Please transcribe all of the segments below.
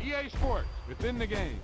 EA Sports. It's in the game.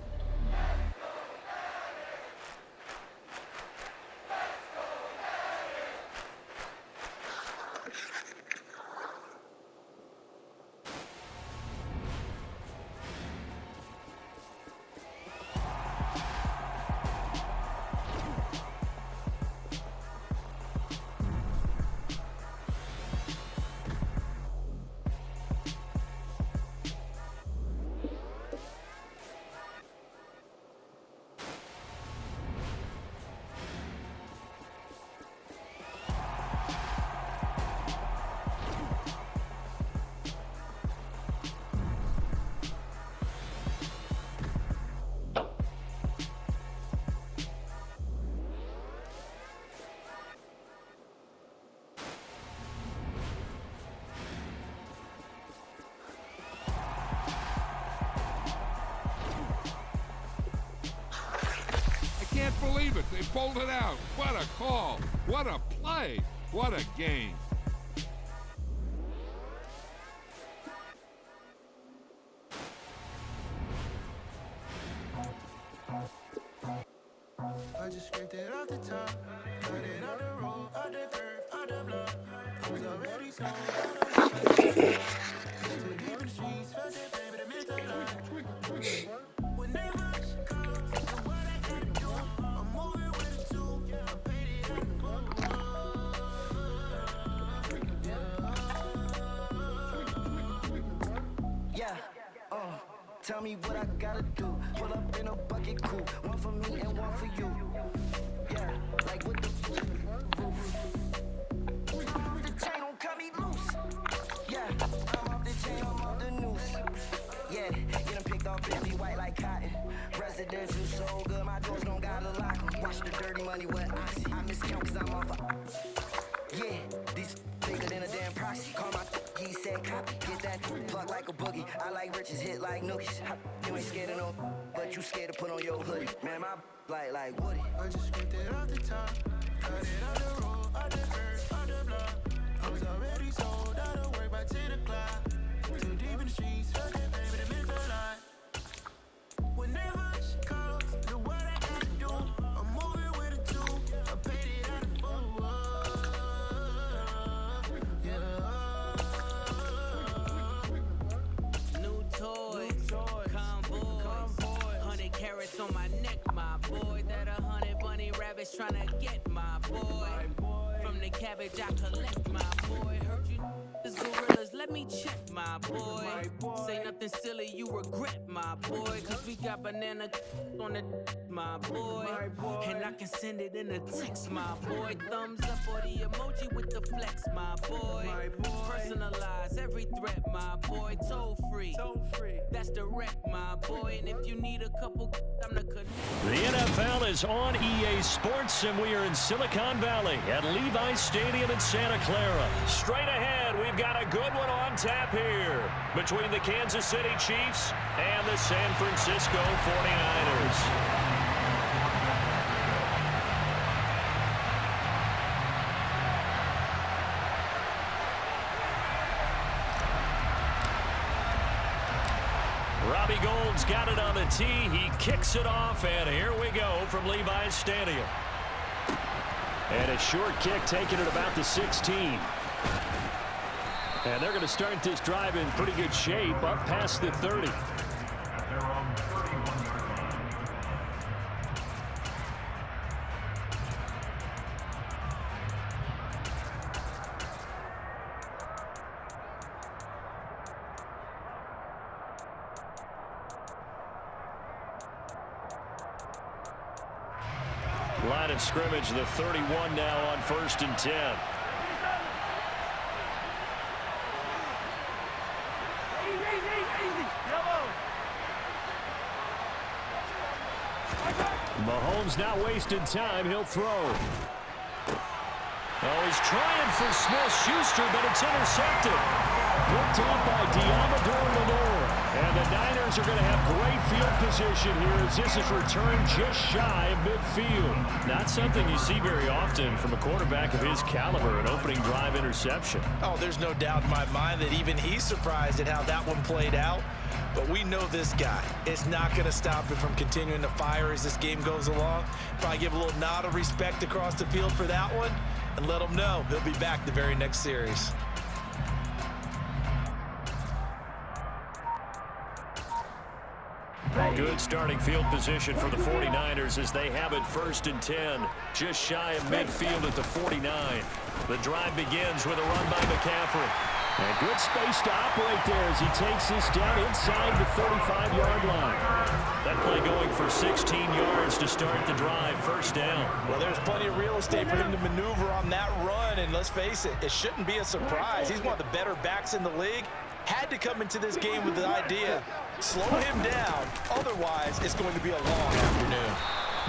Can't believe it. They pulled it out. What a call. What a play. What a game. I just scraped it off the top, cut it out the road, out the curve, out the block. I was already sold out of too deep in the streets, felt that baby, the mental line. Whenever she calls, so what I gotta do, I'm moving with it too. I paid it out the phone. Yeah, tell me what I gotta do. Pull up in a bucket crew, one for me and one for you. Yeah, like what the roof. I'm off the chain, don't cut me loose. Yeah, I'm off the chain, I'm off the noose. Yeah, get them picked off, baby, white like cotton. Residential so good, my doors don't gotta lock 'em. Watch the dirty money with oxy. I miscount cause I'm off yeah, these bigger than a damn proxy. Call my he said copy. Get that plug like a boogie. I like riches, hit like nookies. You ain't scared of no, but you scared to put on your hoodie. Man, my like Woody. I just scraped it off the top, cut it out the road, out the curve, out the block. I was already sold out of work by 10 o'clock. Too deep in the streets, felt that baby, the mental line. Whenever she calls, know what I gotta do. I'm moving with it too. I paid it out the phone. Convoys, 100 carats on my neck, my boy. That 100 bunny rabbits tryna get my boy. From the cabbage I collect, my boy. Heard you niggas gorillas, let me check, my boy. Say nothing silly, you regret, my boy. Cause we got banana on the my boy. And I can send it in a text, my boy. Thumbs up or the emoji with the flex, my boy. Personalize every threat, my boy. Toll free. That's direct, my boy. And if you need a couple, I'm the connect. The NFL is on EA Sports, and we are in Silicon Valley at Levi's Stadium in Santa Clara. Straight ahead, we've got a good one on tap here between the Kansas City Chiefs and the San Francisco 49ers. Robbie Gould's got it on the tee. He kicks it off, and here we go from Levi's Stadium. And a short kick taken at about the 16. And they're going to start this drive in pretty good shape up past the 30. Line of scrimmage, the 31 now on 1st and 10. Mahomes not wasting time. He'll throw. Oh, he's trying for Smith-Schuster, but it's intercepted. Picked up by Diamador Lenore. And the Niners are going to have great field position here as this is returned just shy of midfield. Not something you see very often from a quarterback of his caliber, an opening drive interception. Oh, there's no doubt in my mind that even he's surprised at how that one played out. But we know this guy. It's not going to stop him from continuing to fire as this game goes along. Probably give a little nod of respect across the field for that one and let him know he'll be back the very next series. Good starting field position for the 49ers as they have it 1st and 10, just shy of midfield at the 49. The drive begins with a run by McCaffrey. And good space to operate there as he takes this down inside the 35-yard line. That play going for 16 yards to start the drive, 1st down. Well, there's plenty of real estate for him to maneuver on that run, and let's face it, it shouldn't be a surprise. He's one of the better backs in the league. Had to come into this game with the idea, slow him down, otherwise it's going to be a long afternoon.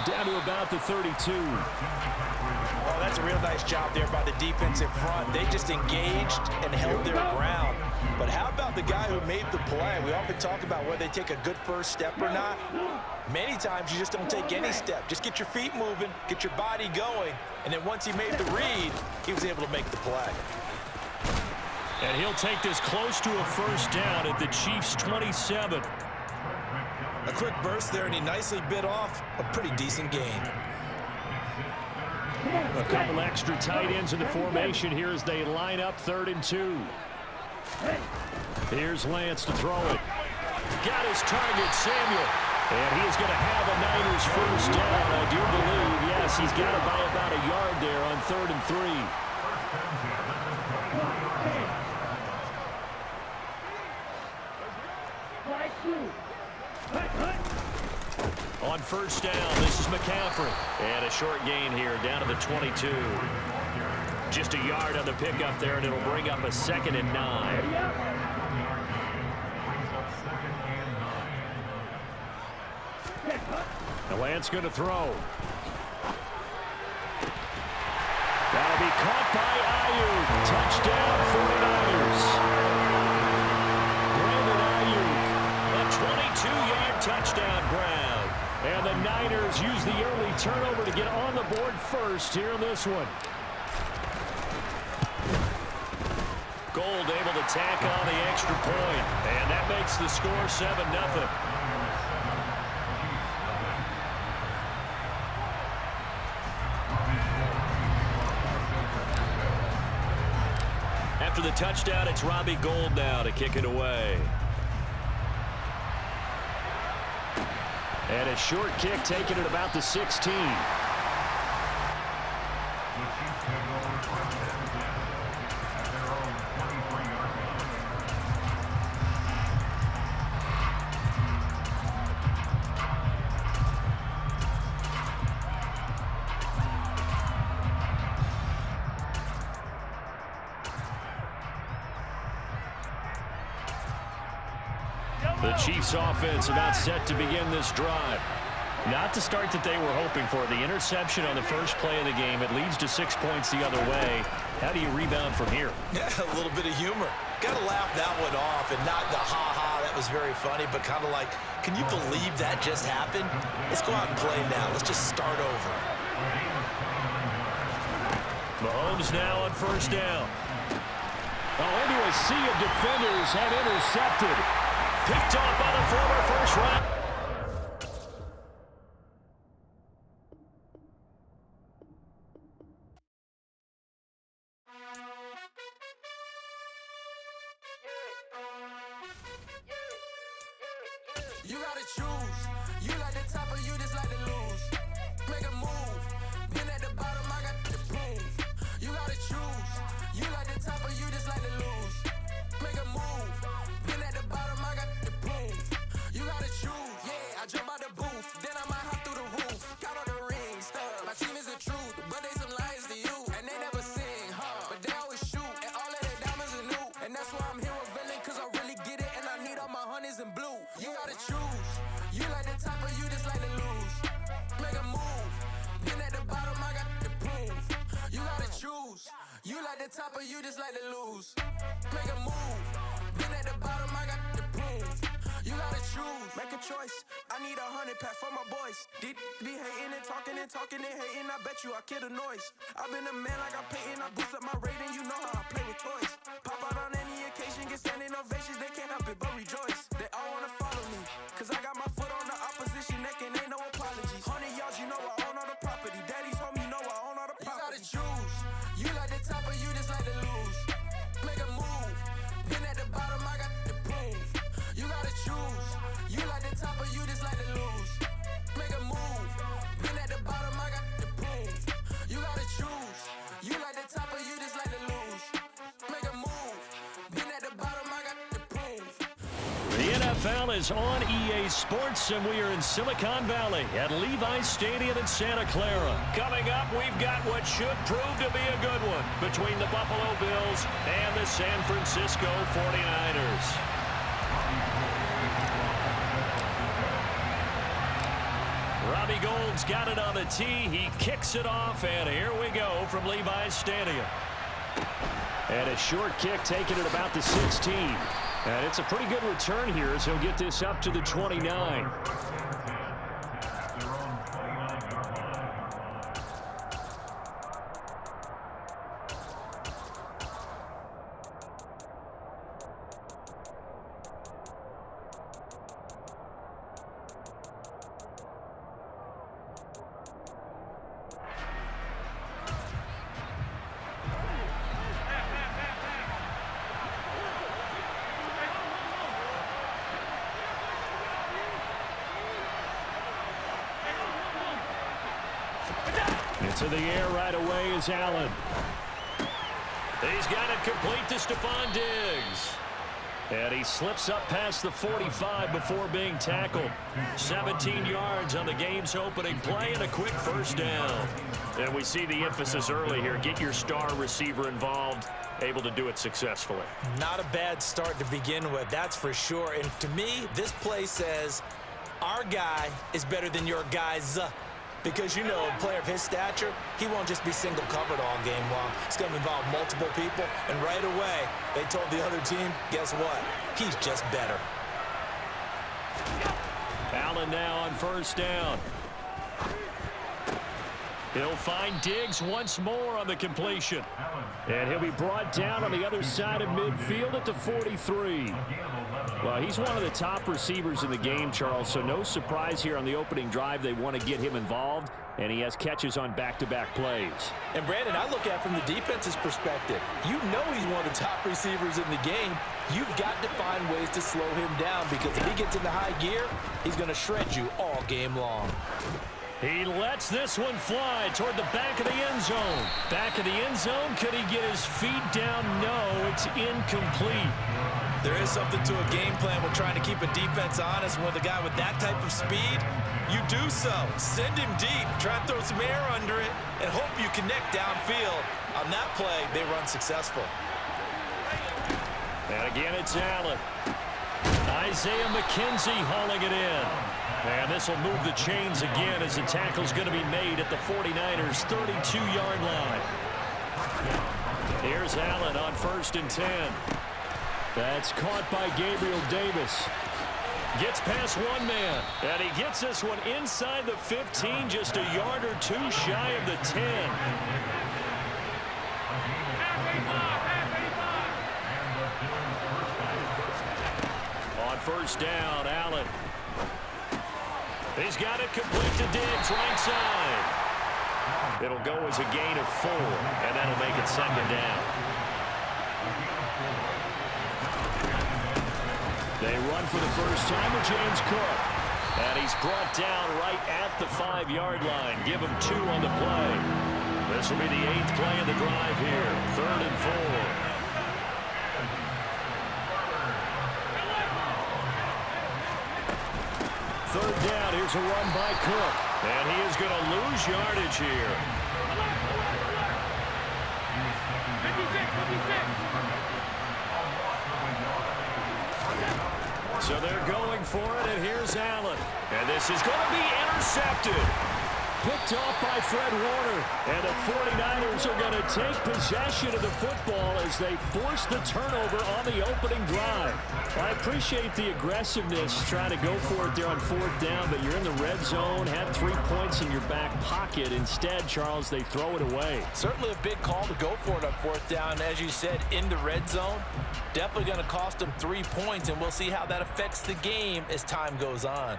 Down to about the 32. Oh, that's a real nice job there by the defensive front. They just engaged and held their ground. But how about the guy who made the play? We often talk about whether they take a good first step or not. Many times you just don't take any step. Just get your feet moving, get your body going, and then once he made the read, he was able to make the play. And he'll take this close to a 1st down at the Chiefs' 27. A quick burst there, and he nicely bit off a pretty decent gain. A couple extra tight ends in the formation here as they line up 3rd and 2. Here's Lance to throw it. Got his target, Samuel. And he is going to have a Niners 1st down, I do believe. Yes, he's got it by about a yard there on 3rd and 3. On 1st down, this is McCaffrey. And a short gain here, down to the 22. Just a yard on the pickup there, and it'll bring up a 2nd and 9. Now Lance going to throw. That'll be caught by Ayuk. Touchdown, 49ers. Brandon Ayuk, a 22-yard touchdown grab. And the Niners use the early turnover to get on the board first here in this one. Gold able to tack on the extra point. And that makes the score 7-0. After the touchdown, it's Robbie Gould now to kick it away. And a short kick taken at about the 16. The Chiefs offense about set to begin this drive. Not the start that they were hoping for. The interception on the first play of the game. It leads to 6 points the other way. How do you rebound from here? Yeah, a little bit of humor. Got to laugh that one off, and not the ha-ha, that was very funny, but kind of like, can you believe that just happened? Let's go out and play now. Let's just start over. Mahomes now on 1st down. Into a sea of defenders and intercepted. Picked off by the former first round. You gotta choose. You like the top or you just like to lose. Make a move. Been at the bottom, I got the prove. You gotta choose. You like the top or you just like to lose. Make a move. Been at the bottom, I got the prove. You gotta choose. Yeah, I jump out the booth. Then I might hop through the roof. Count all the rings, stuff. My team is the truth, but they some liars to you. And they never sing, but they always shoot. And all of their diamonds are new. And that's why I'm here revealing, cause I really get it. And I need all my honeys in blue. You gotta choose. You like the top or you just like to lose. Make a move. Been at the bottom, I got the proof. You gotta choose. You like the top or you just like to lose. Make a move. Been at the bottom, I got the proof. You gotta choose. Make a choice. I need 100 pack for my boys. Be hating and talking and hating. I bet you I kill the noise. I've been a man like I'm Peyton. I boost up my rating. You know how I play with toys. Pop out on any occasion, get standing ovations. They can't help it but rejoice. They all wanna fight. NFL is on EA Sports, and we are in Silicon Valley at Levi's Stadium in Santa Clara. Coming up, we've got what should prove to be a good one between the Buffalo Bills and the San Francisco 49ers. Robbie Gould's got it on the tee. He kicks it off, and here we go from Levi's Stadium. And a short kick taken at about the 16. And it's a pretty good return here as he'll get this up to the 29. Into the air right away is Allen. He's got it complete to Stephon Diggs. And he slips up past the 45 before being tackled. 17 yards on the game's opening play and a quick first down. And we see the emphasis early here. Get your star receiver involved. Able to do it successfully. Not a bad start to begin with, that's for sure. And to me, this play says our guy is better than your guy's. Because, you know, a player of his stature, he won't just be single covered all game long. It's going to involve multiple people. And right away, they told the other team, guess what? He's just better. Allen now on first down. He'll find Diggs once more on the completion. And he'll be brought down on the other side of midfield at the 43. Well, he's one of the top receivers in the game, Charles, so no surprise here on the opening drive. They want to get him involved, and he has catches on back-to-back plays. And, Brandon, I look at it from the defense's perspective. You know he's one of the top receivers in the game. You've got to find ways to slow him down because if he gets into high gear, he's going to shred you all game long. He lets this one fly toward the back of the end zone. Back of the end zone, could he get his feet down? No, it's incomplete. There is something to a game plan with trying to keep a defense honest. With a guy with that type of speed, you do so. Send him deep, try and throw some air under it, and hope you connect downfield. On that play, they run successful. And again, it's Allen. Isaiah McKenzie hauling it in. And this will move the chains again as the tackle's going to be made at the 49ers' 32-yard line. Here's Allen on 1st and 10. That's caught by Gabriel Davis. Gets past one man. And he gets this one inside the 15, just a yard or two shy of the 10. On first down, Allen. He's got it complete to Diggs, right side. It'll go as a gain of 4, and that'll make it 2nd down. They run for the first time with James Cook. And he's brought down right at the 5-yard line. Give him 2 on the play. This will be the 8th play of the drive here. 3rd and 4. Third down, here's a run by Cook. And he is going to lose yardage here. 56. So they're going for it, and here's Allen. And this is going to be intercepted. Picked off by Fred Warner. And the 49ers are going to take possession of the football as they force the turnover on the opening drive. I appreciate the aggressiveness trying to go for it there on 4th down, but you're in the red zone, had 3 points in your back pocket. Instead, Charles, they throw it away. Certainly a big call to go for it on 4th down. As you said, in the red zone, definitely going to cost them 3 points, and we'll see how that affects the game as time goes on.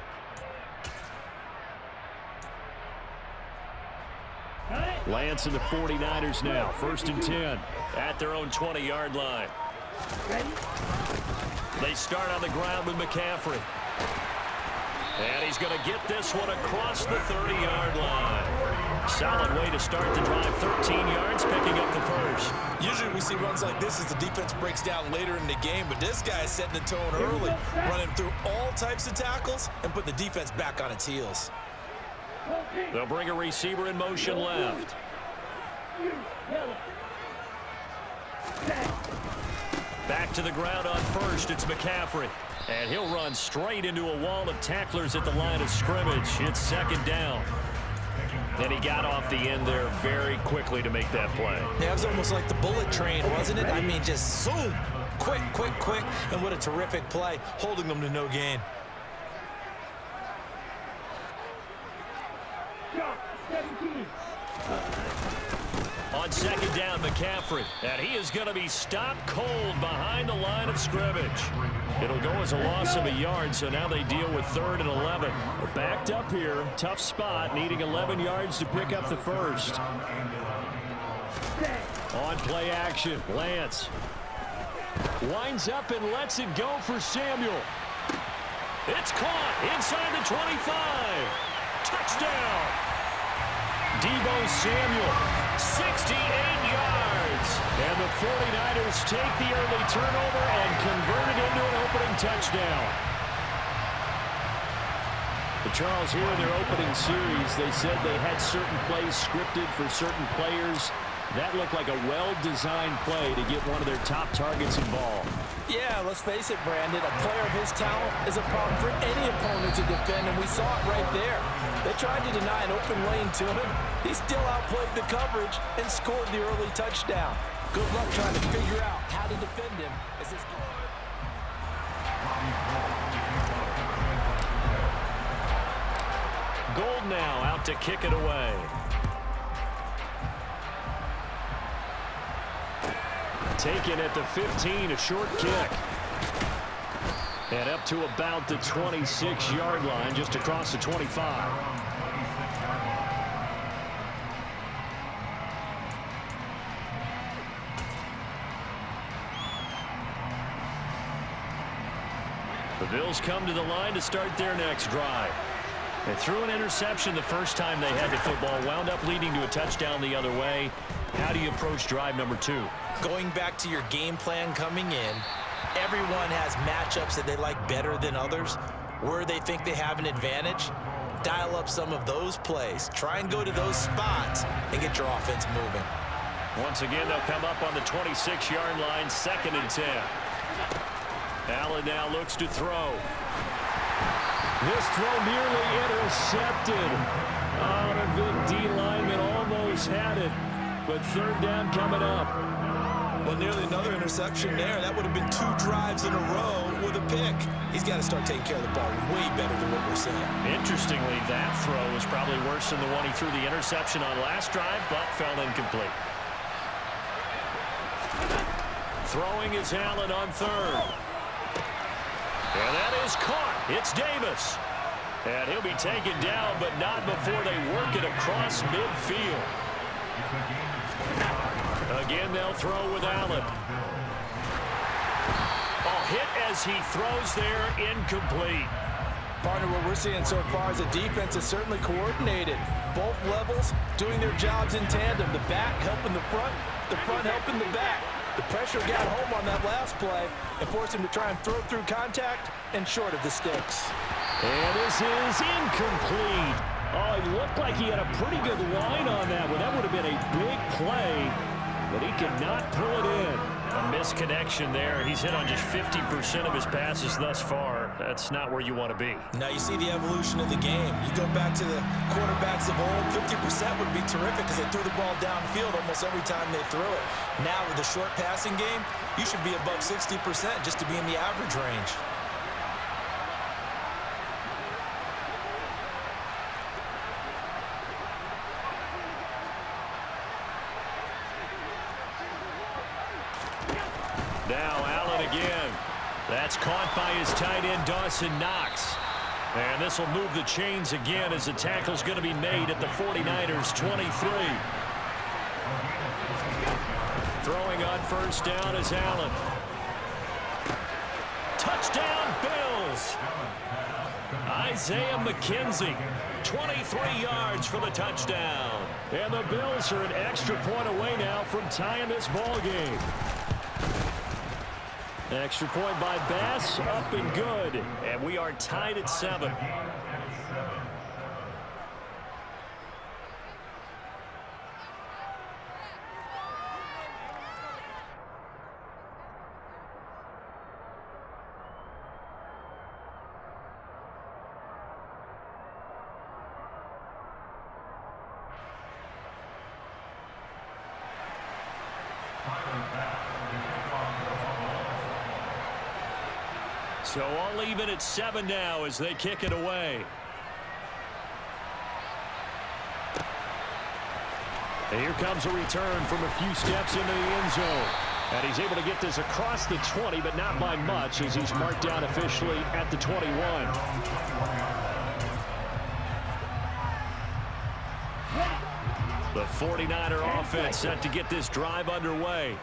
Lance and the 49ers now, 1st and 10 at their own 20-yard line. They start on the ground with McCaffrey. And he's going to get this one across the 30-yard line. Solid way to start the drive. 13 yards, picking up the first. Usually we see runs like this as the defense breaks down later in the game, but this guy is setting the tone early, running through all types of tackles and putting the defense back on its heels. They'll bring a receiver in motion left. Back to the ground on first. It's McCaffrey. And he'll run straight into a wall of tacklers at the line of scrimmage. It's second down. And he got off the end there very quickly to make that play. Yeah, it was almost like the bullet train, wasn't it? I mean, just zoom. Quick, quick, quick. And what a terrific play, holding them to no gain. On second down, McCaffrey. And he is going to be stopped cold behind the line of scrimmage. It'll go as a loss of a yard, so now they deal with 3rd and 11. They're backed up here. Tough spot, needing 11 yards to pick up the first. On play action, Lance. Winds up and lets it go for Samuel. It's caught inside the 25. Touchdown. Deebo Samuel, 68 yards. And the 49ers take the early turnover and convert it into an opening touchdown. But Charles, here in their opening series, they said they had certain plays scripted for certain players. That looked like a well-designed play to get one of their top targets involved. Yeah, let's face it, Brandon. A player of his talent is a problem for any opponent to defend, and we saw it right there. They tried to deny an open lane to him. He still outplayed the coverage and scored the early touchdown. Good luck trying to figure out how to defend him as this game. Gold now out to kick it away. Taken at the 15, a short kick. And up to about the 26-yard line, just across the 25. The Bills come to the line to start their next drive. They threw an interception the first time they had the football, wound up leading to a touchdown the other way. How do you approach drive number 2? Going back to your game plan coming in, everyone has matchups that they like better than others. Where they think they have an advantage, dial up some of those plays. Try and go to those spots and get your offense moving. Once again, they'll come up on the 26-yard line, 2nd and 10. Allen now looks to throw. This throw nearly intercepted. Oh, a good D lineman almost had it. But 3rd down coming up. Well, nearly another interception there. That would have been 2 drives in a row with a pick. He's got to start taking care of the ball way better than what we're seeing. Interestingly, that throw was probably worse than the one he threw the interception on last drive, but fell incomplete. Throwing is Allen on 3rd. And that is caught. It's Davis. And he'll be taken down, but not before they work it across midfield. Again, they'll throw with Allen. A hit as he throws there, incomplete. Partner, what we're seeing so far is the defense is certainly coordinated. Both levels doing their jobs in tandem. The back helping the front helping the back. The pressure got home on that last play and forced him to try and throw through contact and short of the sticks. And this is incomplete. Oh, he looked like he had a pretty good line on that one. That would have been a big play, but he could not pull it in. A misconnection there. He's hit on just 50% of his passes thus far. That's not where you want to be. Now you see the evolution of the game. You go back to the quarterbacks of old, 50% would be terrific because they threw the ball downfield almost every time they threw it. Now with the short passing game, you should be above 60% just to be in the average range. Now Allen again. That's caught by his tight end, Dawson Knox. And this will move the chains again as the tackle's going to be made at the 49ers 23. Throwing on 1st down is Allen. Touchdown, Bills. Isaiah McKenzie, 23 yards for the touchdown. And the Bills are an extra point away now from tying this ball game. Extra point by Bass, up and good. And we are tied at 7. So I'll leave it at 7 now as they kick it away. And here comes a return from a few steps into the end zone. And he's able to get this across the 20, but not by much as he's marked down officially at the 21. The 49er offense set to get this drive underway.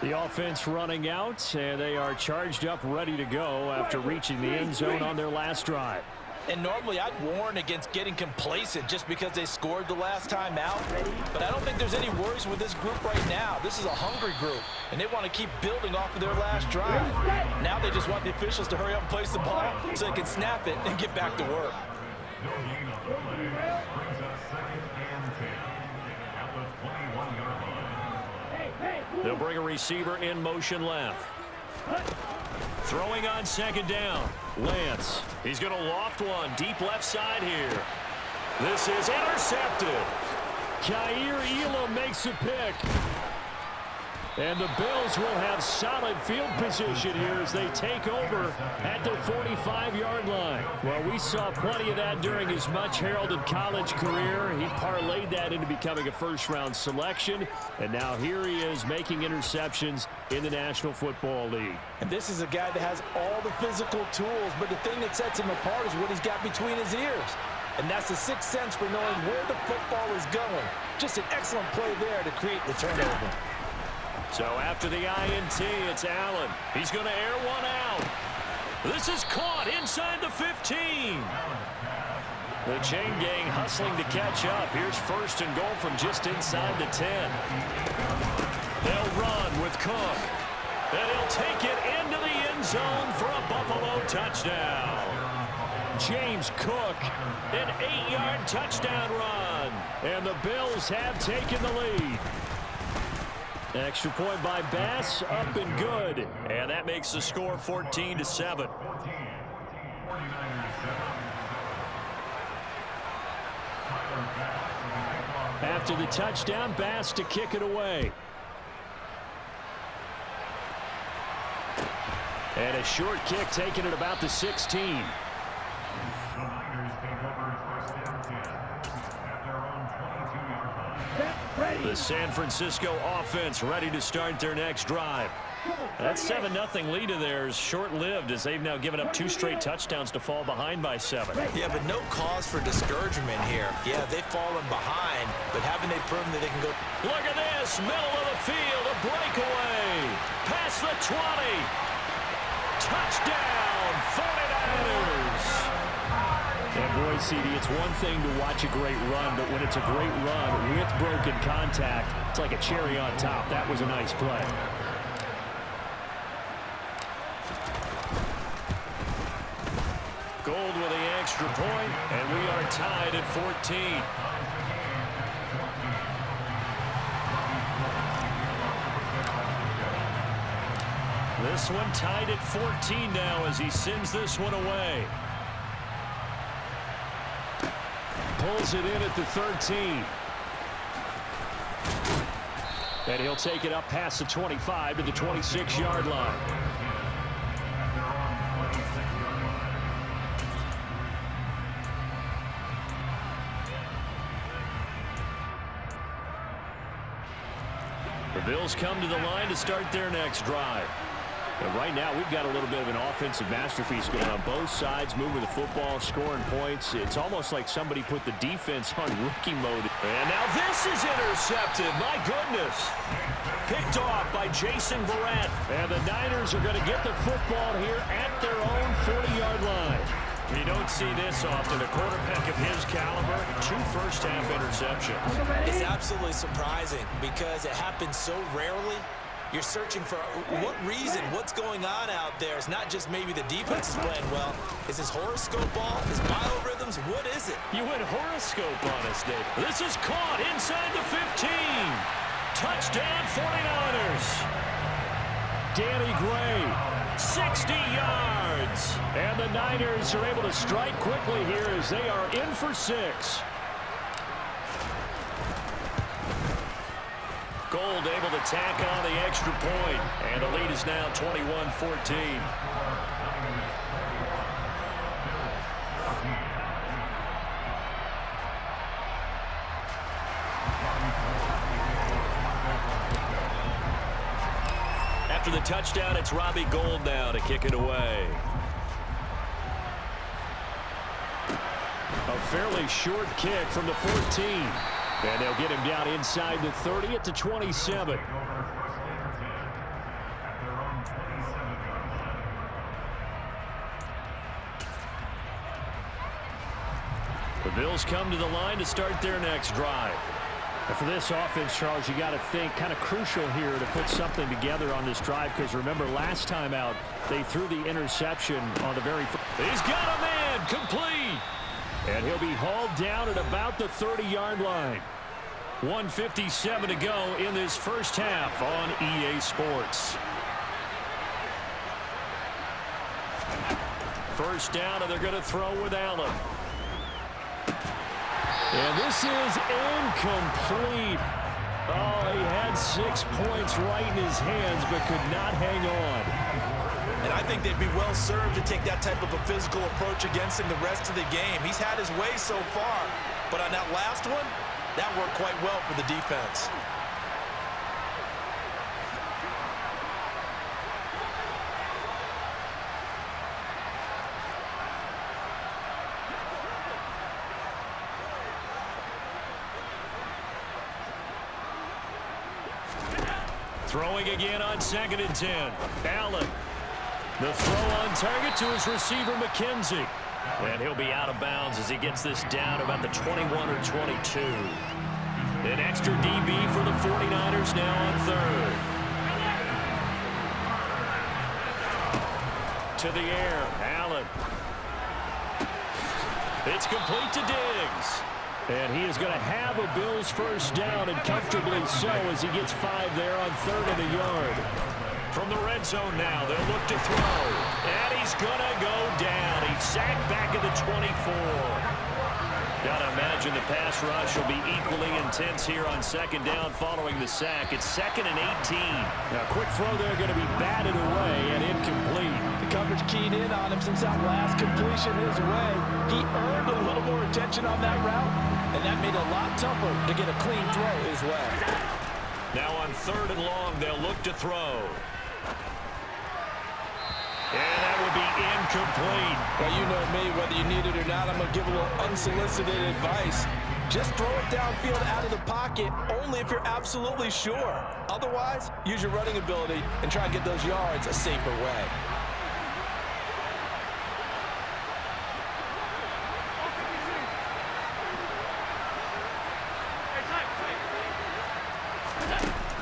The offense running out, and they are charged up, ready to go after reaching the end zone on their last drive. And normally I'd warn against getting complacent just because they scored the last time out. But I don't think there's any worries with this group right now. This is a hungry group, and they want to keep building off of their last drive. Now they just want the officials to hurry up and place the ball so they can snap it and get back to work. They'll bring a receiver in motion left. Throwing on second down. Lance. He's going to loft one deep left side here. This is intercepted. Kaiir Elam makes a pick. And the Bills will have solid field position here as they take over at their 45-yard line. Well, we saw plenty of that during his much-heralded college career. He parlayed that into becoming a first-round selection. And now here he is making interceptions in the National Football League. And this is a guy that has all the physical tools, but the thing that sets him apart is what he's got between his ears. And that's the sixth sense for knowing where the football is going. Just an excellent play there to create the turnover. So after the INT, it's Allen. He's going to air one out. This is caught inside the 15. The chain gang hustling to catch up. Here's first and goal from just inside the 10. They'll run with Cook. And he'll take it into the end zone for a Buffalo touchdown. James Cook, an 8-yard touchdown run. And the Bills have taken the lead. Extra point by Bass, up and good. And that makes the score 14-7. After the touchdown, Bass to kick it away. And a short kick taken at about the 16. The San Francisco offense ready to start their next drive. That 7-0 lead of theirs short-lived as they've now given up 2 straight touchdowns to fall behind by 7. Yeah, but no cause for discouragement here. Yeah, they've fallen behind, but haven't they proven that they can go? Look at this, middle of the field, a breakaway. Past the 20. Touchdown, 49ers. And boy, CD, it's one thing to watch a great run, but when it's a great run with broken contact, it's like a cherry on top. That was a nice play. Gold with the extra point, and we are tied at 14. This one tied at 14 now as he sends this one away. Pulls it in at the 13. And he'll take it up past the 25 to the 26-yard line. The Bills come to the line to start their next drive. And right now, we've got a little bit of an offensive masterpiece going on both sides, moving the football, scoring points. It's almost like somebody put the defense on rookie mode. And now this is intercepted. My goodness. Picked off by Jason Verrett. And the Niners are going to get the football here at their own 40-yard line. You don't see this often. A quarterback of his caliber, 2 first-half interceptions. It's absolutely surprising because it happens so rarely. You're searching for what reason, what's going on out there. It's not just maybe the defense is playing well. Is his horoscope off? His biorhythms? What is it? You went horoscope on us, Dave. This is caught inside the 15. Touchdown 49ers. Danny Gray, 60 yards. And the Niners are able to strike quickly here as they are in for 6. Gold able to tack on the extra point, and the lead is now 21-14. After the touchdown, it's Robbie Gould now to kick it away. A fairly short kick from the 14. And they'll get him down inside the 30 at the 27. The Bills come to the line to start their next drive. And for this offense, Charles, you got to think kind of crucial here to put something together on this drive, because remember last time out they threw the interception on the very first. He's got a man complete. And he'll be hauled down at about the 30-yard line. 1:57 to go in this first half on EA Sports. First down, and they're going to throw with Allen. And this is incomplete. Oh, he had 6 points right in his hands, but could not hang on. And I think they'd be well served to take that type of a physical approach against him the rest of the game. He's had his way so far, but on that last one, that worked quite well for the defense. Throwing again on 2nd and 10. Allen. The throw on target to his receiver, McKenzie. And he'll be out of bounds as he gets this down about the 21 or 22. An extra DB for the 49ers now on 3rd. To the air, Allen. It's complete to Diggs. And he is going to have a Bills first down, and comfortably so, as he gets 5 there on 3rd and a yard. From the red zone now, they'll look to throw. And he's going to go down. He's sacked back at the 24. Got to imagine the pass rush will be equally intense here on 2nd down following the sack. It's 2nd and 18. Now, quick throw there going to be batted away and incomplete. The coverage keyed in on him since that last completion his way. He earned a little more attention on that route, and that made it a lot tougher to get a clean throw his way. Now on 3rd and long, they'll look to throw. And that will be incomplete. Well, you know me, whether you need it or not, I'm going to give a little unsolicited advice. Just throw it downfield out of the pocket, only if you're absolutely sure. Otherwise, use your running ability and try and get those yards a safer way.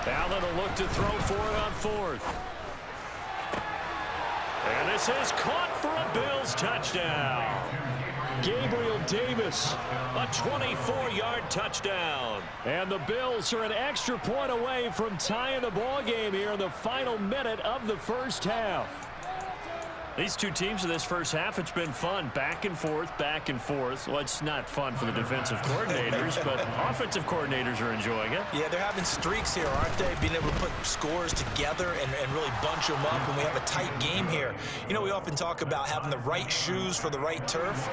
Allen will look to throw for it on 4th. And this is caught for a Bills touchdown. Gabriel Davis, a 24-yard touchdown. And the Bills are an extra point away from tying the ball game here in the final minute of the first half. These two teams in this first half, it's been fun. Back and forth, back and forth. Well, it's not fun for the defensive coordinators, but offensive coordinators are enjoying it. Yeah, they're having streaks here, aren't they? Being able to put scores together and really bunch them up, and we have a tight game here. You know, we often talk about having the right shoes for the right turf.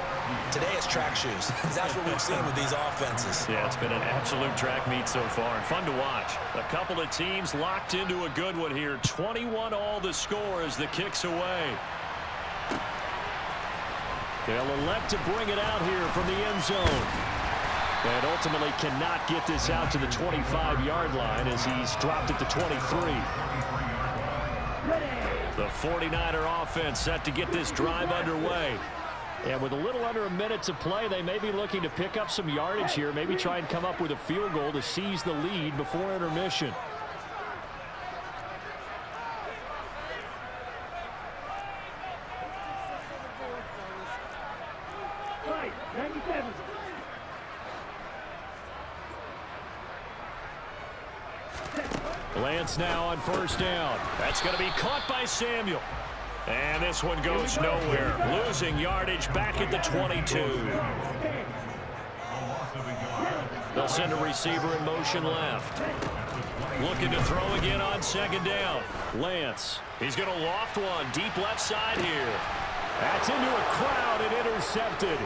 Today it's track shoes. That's what we've seen with these offenses. Yeah, it's been an absolute track meet so far, and fun to watch. A couple of teams locked into a good one here. 21 all the score as the kick's away. They'll elect to bring it out here from the end zone. And ultimately cannot get this out to the 25-yard line as he's dropped at the 23. The 49er offense set to get this drive underway. And with a little under a minute to play, they may be looking to pick up some yardage here, maybe try and come up with a field goal to seize the lead before intermission. Lance now on first down. That's going to be caught by Samuel. And this one goes nowhere. Losing yardage back at the 22. They'll send a receiver in motion left. Looking to throw again on second down. Lance. He's going to loft one deep left side here. That's into a crowd and intercepted.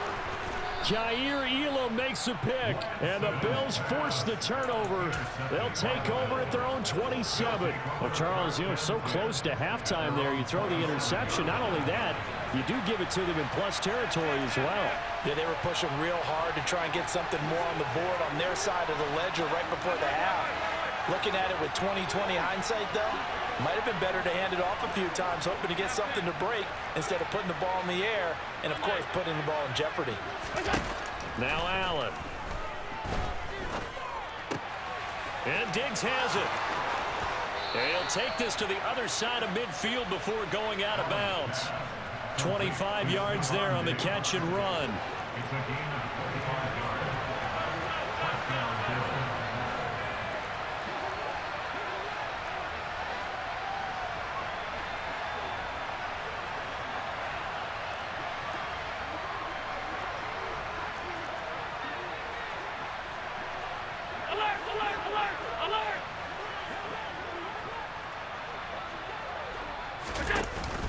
Jair Elam makes a pick, and the Bills force the turnover. They'll take over at their own 27. Well, Charles, so close to halftime there. You throw the interception. Not only that, you do give it to them in plus territory as well. Yeah, they were pushing real hard to try and get something more on the board on their side of the ledger right before the half. Looking at it with 20/20 hindsight, though, might have been better to hand it off a few times, hoping to get something to break instead of putting the ball in the air and, of course, putting the ball in jeopardy. Now Allen. And Diggs has it. He'll take this to the other side of midfield before going out of bounds. 25 yards there on the catch and run.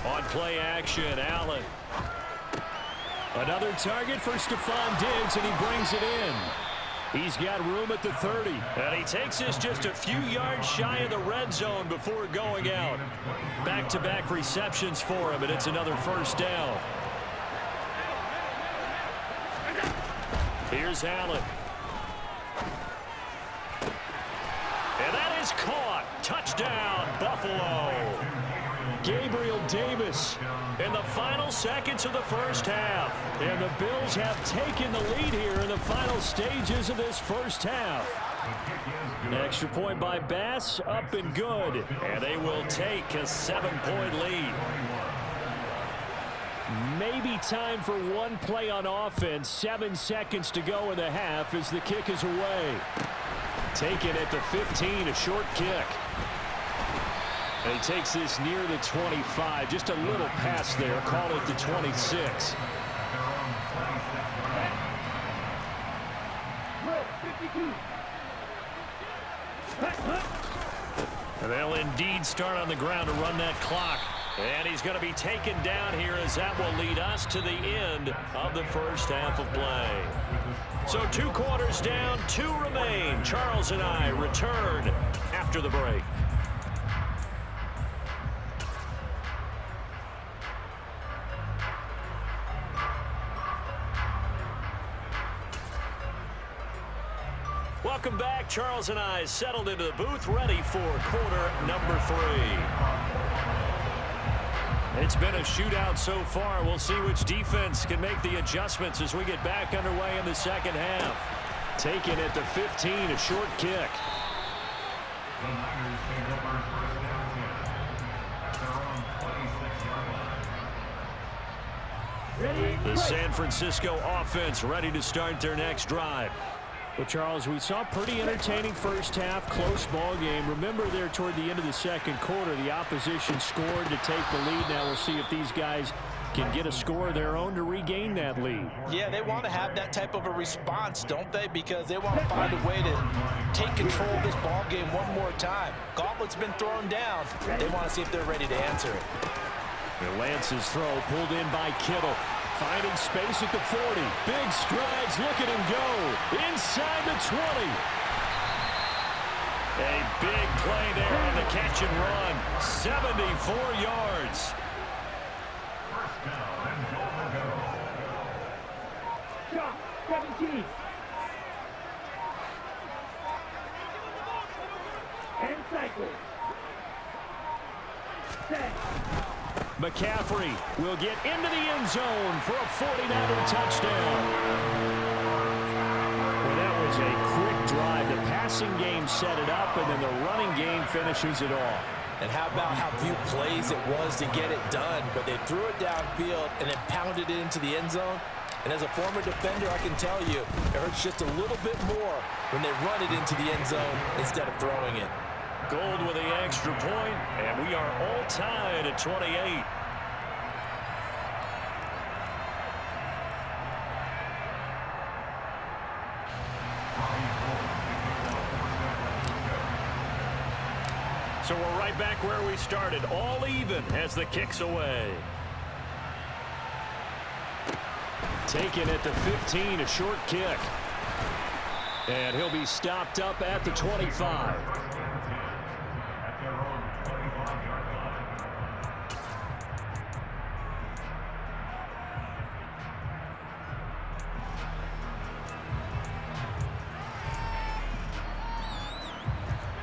On play action, Allen. Another target for Stephon Diggs, and he brings it in. He's got room at the 30. And he takes this just a few yards shy of the red zone before going out. Back-to-back receptions for him, and it's another first down. Here's Allen. And that is caught. Touchdown, Buffalo. Gabriel Davis in the final seconds of the first half. And the Bills have taken the lead here in the final stages of this first half. An extra point by Bass, up and good. And they will take a 7-point lead. Maybe time for one play on offense. 7 seconds to go in the half as the kick is away. Taken at the 15, a short kick. And he takes this near the 25. Just a little pass there. Call it the 26. And they'll indeed start on the ground to run that clock. And he's going to be taken down here as that will lead us to the end of the first half of play. So 2 quarters down, 2 remain. Charles and I return after the break. Welcome back. Charles and I settled into the booth, ready for quarter number 3. It's been a shootout so far. We'll see which defense can make the adjustments as we get back underway in the second half. Taken at the 15, a short kick. The San Francisco offense ready to start their next drive. Well, Charles, we saw a pretty entertaining first half, close ball game. Remember there toward the end of the second quarter, the opposition scored to take the lead. Now we'll see if these guys can get a score of their own to regain that lead. Yeah, they want to have that type of a response, don't they? Because they want to find a way to take control of this ball game one more time. Gauntlet's been thrown down. They want to see if they're ready to answer it. And Lance's throw pulled in by Kittle. Finding space at the 40. Big strides. Look at him go. Inside the 20. A big play there on the catch and run. 74 yards. Shot 17. And cycle. Set. McCaffrey will get into the end zone for a 49er touchdown. Well, that was a quick drive. The passing game set it up, and then the running game finishes it off. And how about how few plays it was to get it done, but they threw it downfield and then pounded it into the end zone. And as a former defender, I can tell you, it hurts just a little bit more when they run it into the end zone instead of throwing it. Gold with the extra point, and we are all tied at 28. So we're right back where we started, all even as the kick's away. Taken at the 15, a short kick. And he'll be stopped up at the 25.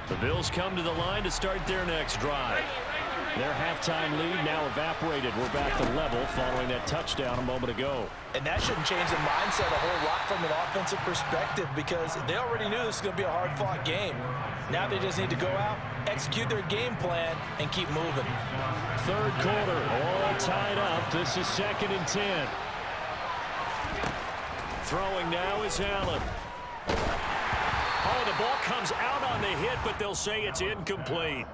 The Bills come to the line to start their next drive. Their halftime lead now evaporated. We're back to level following that touchdown a moment ago. And that shouldn't change the mindset a whole lot from an offensive perspective because they already knew this was going to be a hard-fought game. Now they just need to go out, execute their game plan, and keep moving. Third quarter, all tied up. This is 2nd and 10. Throwing now is Allen. Oh, the ball comes out on the hit, but they'll say it's incomplete.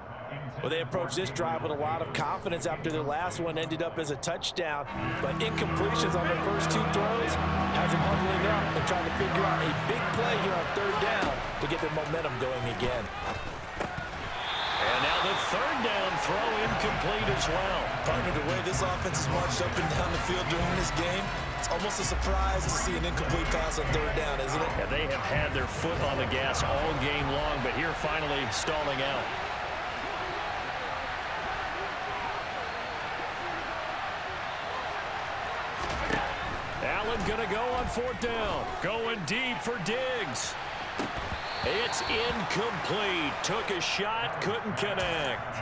Well, they approached this drive with a lot of confidence after their last one ended up as a touchdown. But incompletions on their first 2 throws has them huddling up and trying to figure out a big play here on 3rd down to get their momentum going again. And now the 3rd down throw incomplete as well. Partner, the way this offense has marched up and down the field during this game, it's almost a surprise to see an incomplete pass on 3rd down, isn't it? Yeah, they have had their foot on the gas all game long, but here finally stalling out. Allen gonna go on 4th down. Going deep for Diggs. It's incomplete. Took a shot, couldn't connect.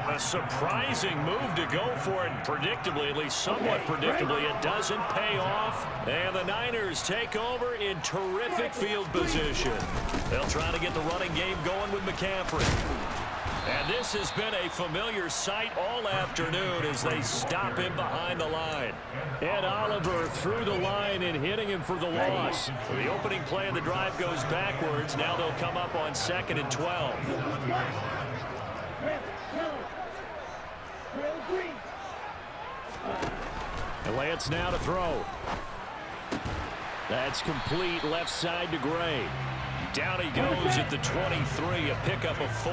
A surprising move to go for it. Predictably, at least somewhat predictably, it doesn't pay off. And the Niners take over in terrific field position. They'll try to get the running game going with McCaffrey. And this has been a familiar sight all afternoon as they stop him behind the line. Ed Oliver through the line and hitting him for the loss. The opening play of the drive goes backwards. Now they'll come up on 2nd and 12. And Lance now to throw. That's complete left side to Gray. Down he goes at the 23, a pickup of 4.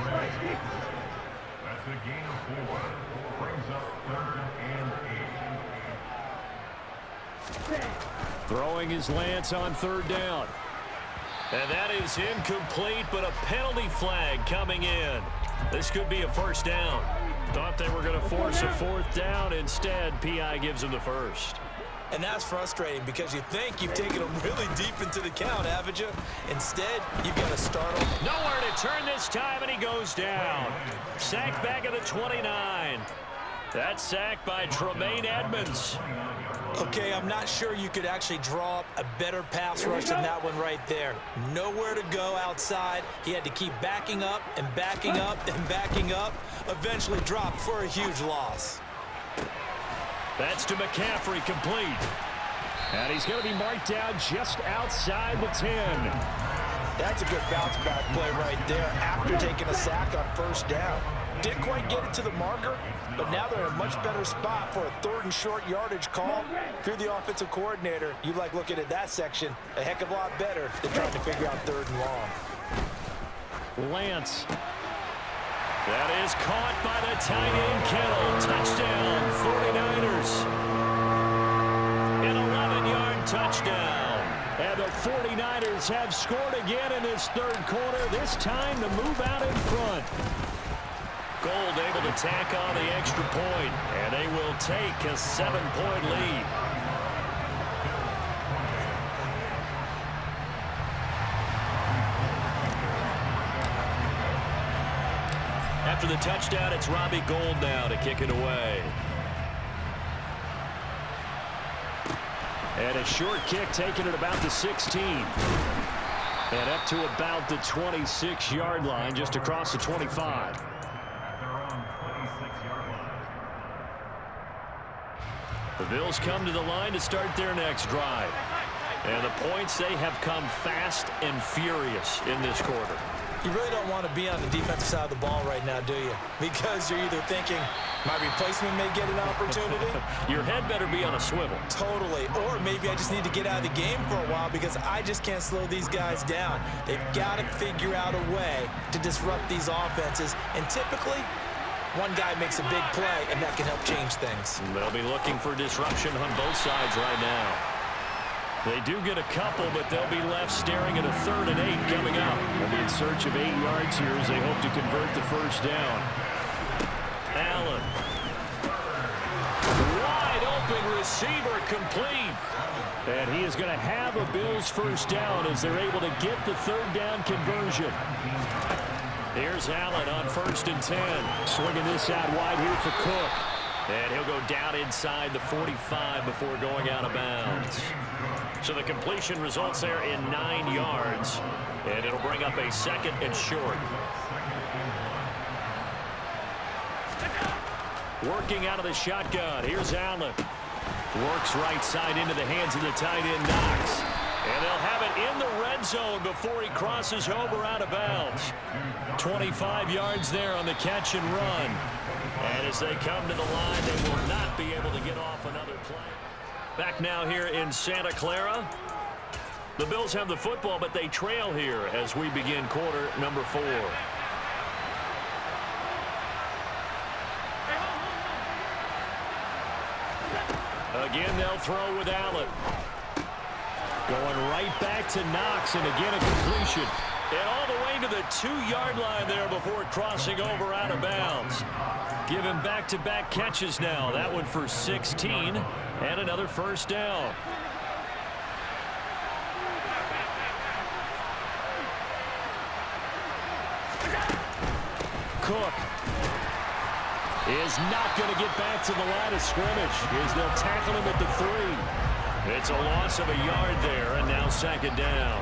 That's a gain of 4. Brings up 3rd and 8. Throwing his Lance on 3rd down. And that is incomplete, but a penalty flag coming in. This could be a 1st down. Thought they were going to force a 4th down. Instead, P.I. gives him the 1st. And that's frustrating because you think you've taken them really deep into the count, haven't you? Instead, you've got to start them. Nowhere to turn this time, and he goes down. Sacked back at the 29. That's sacked by Tremaine Edmonds. Okay, I'm not sure you could actually draw up a better pass rush than that one right there. Nowhere to go outside. He had to keep backing up and backing up and backing up. Eventually dropped for a huge loss. That's to McCaffrey, complete. And he's going to be marked down just outside the 10. That's a good bounce back play right there after taking a sack on 1st down. Didn't quite get it to the marker, but now they're in a much better spot for a 3rd and short yardage call. If you're the offensive coordinator, you like looking at that section a heck of a lot better than trying to figure out 3rd and long. Lance. That is caught by the tight end, Kittle. Touchdown, 49ers. An 11-yard touchdown. And the 49ers have scored again in this 3rd quarter, this time to move out in front. Gold able to tack on the extra point, and they will take a 7-point lead. After after the touchdown, it's Robbie Gould now to kick it away. And a short kick taken at about the 16. And up to about the 26-yard line, just across the 25. The Bills come to the line to start their next drive. And the points, they have come fast and furious in this quarter. You really don't want to be on the defensive side of the ball right now, do you? Because you're either thinking, my replacement may get an opportunity. Your head better be on a swivel. Totally. Or maybe I just need to get out of the game for a while because I just can't slow these guys down. They've got to figure out a way to disrupt these offenses. And typically, one guy makes a big play, and that can help change things. They'll be looking for disruption on both sides right now. They do get a couple, but they'll be left staring at a 3rd and 8 coming up. They'll be in search of 8 yards here as they hope to convert the first down. Allen. Wide open receiver complete. And he is going to have a Bills first down as they're able to get the 3rd down conversion. Here's Allen on 1st and 10. Swinging this out wide here for Cook. And he'll go down inside the 45 before going out of bounds. So the completion results there in 9 yards. And it'll bring up a 2nd and short. Working out of the shotgun. Here's Allen. Works right side into the hands of the tight end, Knox. And they'll have it in the red zone before he crosses over out of bounds. 25 yards there on the catch and run. And as they come to the line, they will not be able to get off another play. Back now here in Santa Clara. The Bills have the football, but they trail here as we begin quarter number 4. Again, they'll throw with Allen. Going right back to Knox, and again a completion. And all the way to the 2-yard line there before crossing over out of bounds. Give him back-to-back catches now. That one for 16, and another first down. Cook is not going to get back to the line of scrimmage as they'll tackle him at the 3. It's a loss of a yard there, and now 2nd down.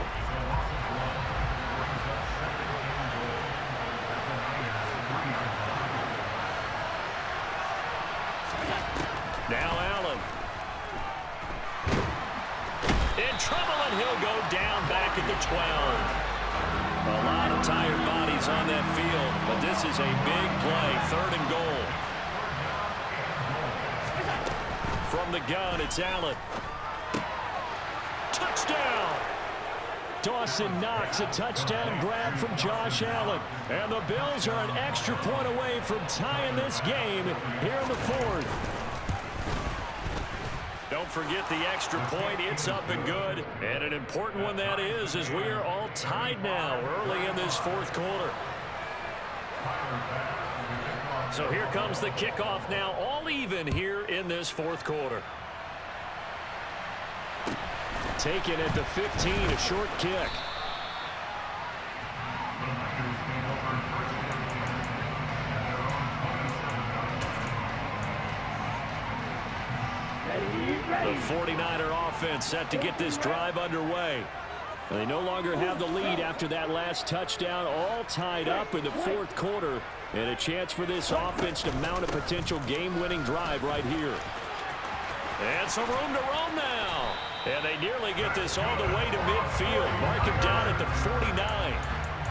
Now Allen. In trouble, and he'll go down back at the 12. A lot of tired bodies on that field, but this is a big play, 3rd and goal. From the gun, it's Allen. Touchdown! Dawson Knox, a touchdown grab from Josh Allen. And the Bills are an extra point away from tying this game here in the 4th. Don't forget the extra point. It's up and good. And an important one that is, as we are all tied now early in this 4th quarter. So here comes the kickoff now, all even here in this 4th quarter. Taken at the 15, a short kick. The 49er offense set to get this drive underway. They no longer have the lead after that last touchdown, all tied up in the 4th quarter, and a chance for this offense to mount a potential game-winning drive right here. And some room to roam now. And they nearly get this all the way to midfield. Mark him down at the 49.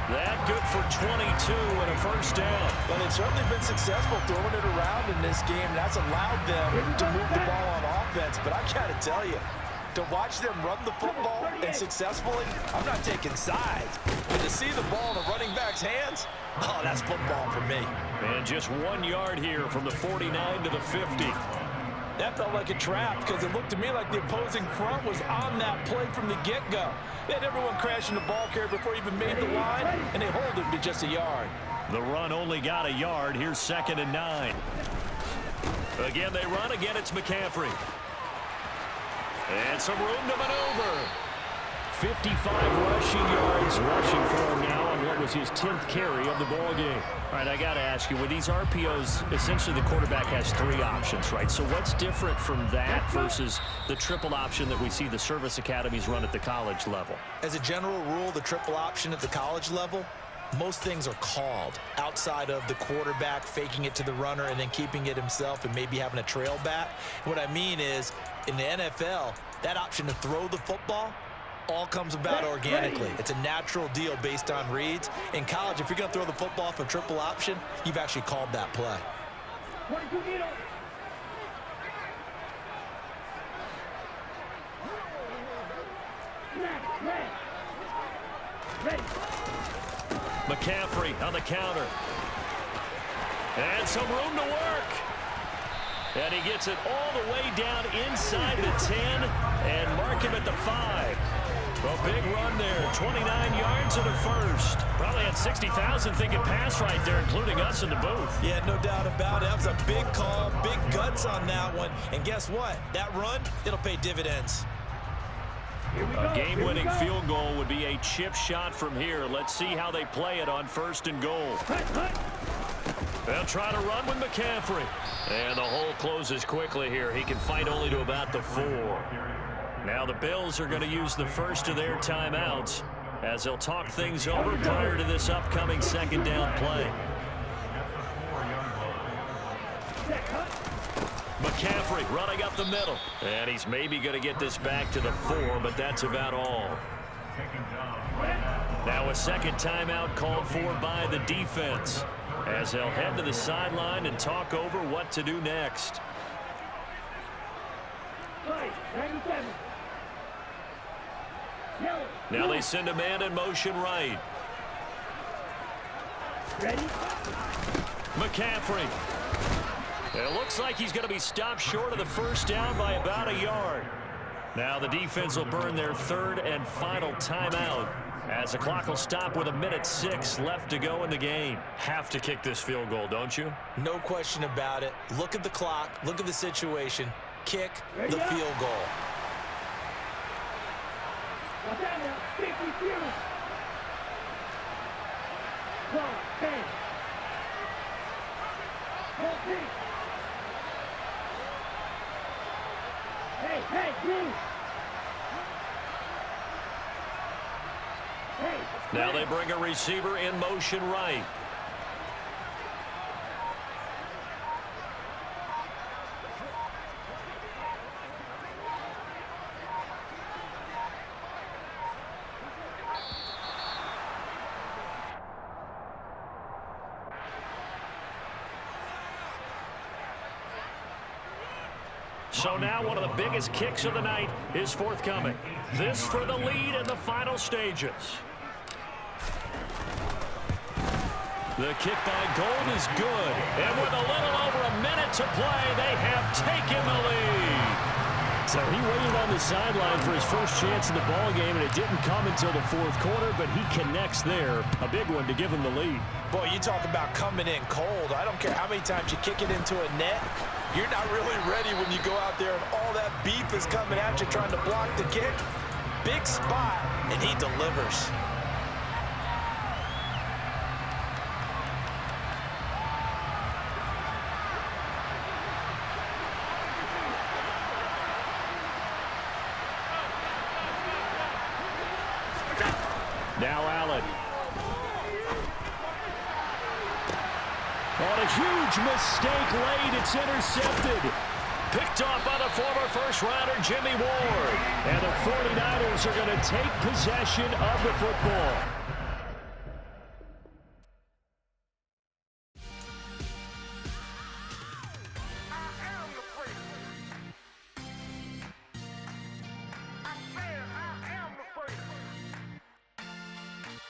That good for 22 and a first down. Well, they've certainly been successful throwing it around in this game. That's allowed them to move the ball on offense. But I got to tell you, to watch them run the football and successfully, I'm not taking sides. But to see the ball in a running back's hands, oh, that's football for me. And just 1 yard here from the 49 to the 50. That felt like a trap because it looked to me like the opposing front was on that play from the get-go. They had everyone crashing the ball carrier before he even made the line, and they hold it to just a yard. The run only got a yard. Here's 2nd and 9. Again, they run. Again, it's McCaffrey. And some room to maneuver. 55 rushing yards rushing for him now on what was his 10th carry of the ball game. All right, I got to ask you, with these RPOs, essentially the quarterback has 3 options, right? So what's different from that versus the triple option that we see the service academies run at the college level? As a general rule, the triple option at the college level, most things are called outside of the quarterback faking it to the runner and then keeping it himself and maybe having a trail back. What I mean is, in the NFL, that option to throw the football all comes about organically. It's a natural deal based on reads. In college, if you're going to throw the football off a triple option, you've actually called that play. McCaffrey on the counter. And some room to work. And he gets it all the way down inside the 10 and mark him at the 5. A big run there, 29 yards and a first. Probably had 60,000 thinking pass right there, including us in the booth. Yeah, no doubt about it. That was a big call, big guts on that one. And guess what? That run, it'll pay dividends. A game-winning field goal would be a chip shot from here. Let's see how they play it on 1st and goal. They'll try to run with McCaffrey. And the hole closes quickly here. He can fight only to about the 4. Now the Bills are going to use the first of their timeouts as they'll talk things over prior to this upcoming 2nd down play. McCaffrey running up the middle. And he's maybe going to get this back to the 4, but that's about all. Now a 2nd timeout called for by the defense as they'll head to the sideline and talk over what to do next. Now they send a man in motion right. McCaffrey. It looks like he's going to be stopped short of the 1st down by about a yard. Now the defense will burn their 3rd and final timeout as the clock will stop with 1:06 left to go in the game. Have to kick this field goal, don't you? No question about it. Look at the clock. Look at the situation. Kick the field goal. Now they bring a receiver in motion right. So now one of the biggest kicks of the night is forthcoming. This for the lead in the final stages. The kick by Gold is good. And with a little over a minute to play, they have taken the lead. So he waited on the sideline for his first chance in the ball game, and it didn't come until the 4th quarter, but he connects there. A big one to give him the lead. Boy, you talk about coming in cold. I don't care how many times you kick it into a net. You're not really ready when you go out there and all that beef is coming at you trying to block the kick. Big spot, and he delivers. Now Allen. On a huge mistake late, it's intercepted. Picked off by the former first-rounder Jimmy Ward. And the 49ers are going to take possession of the football.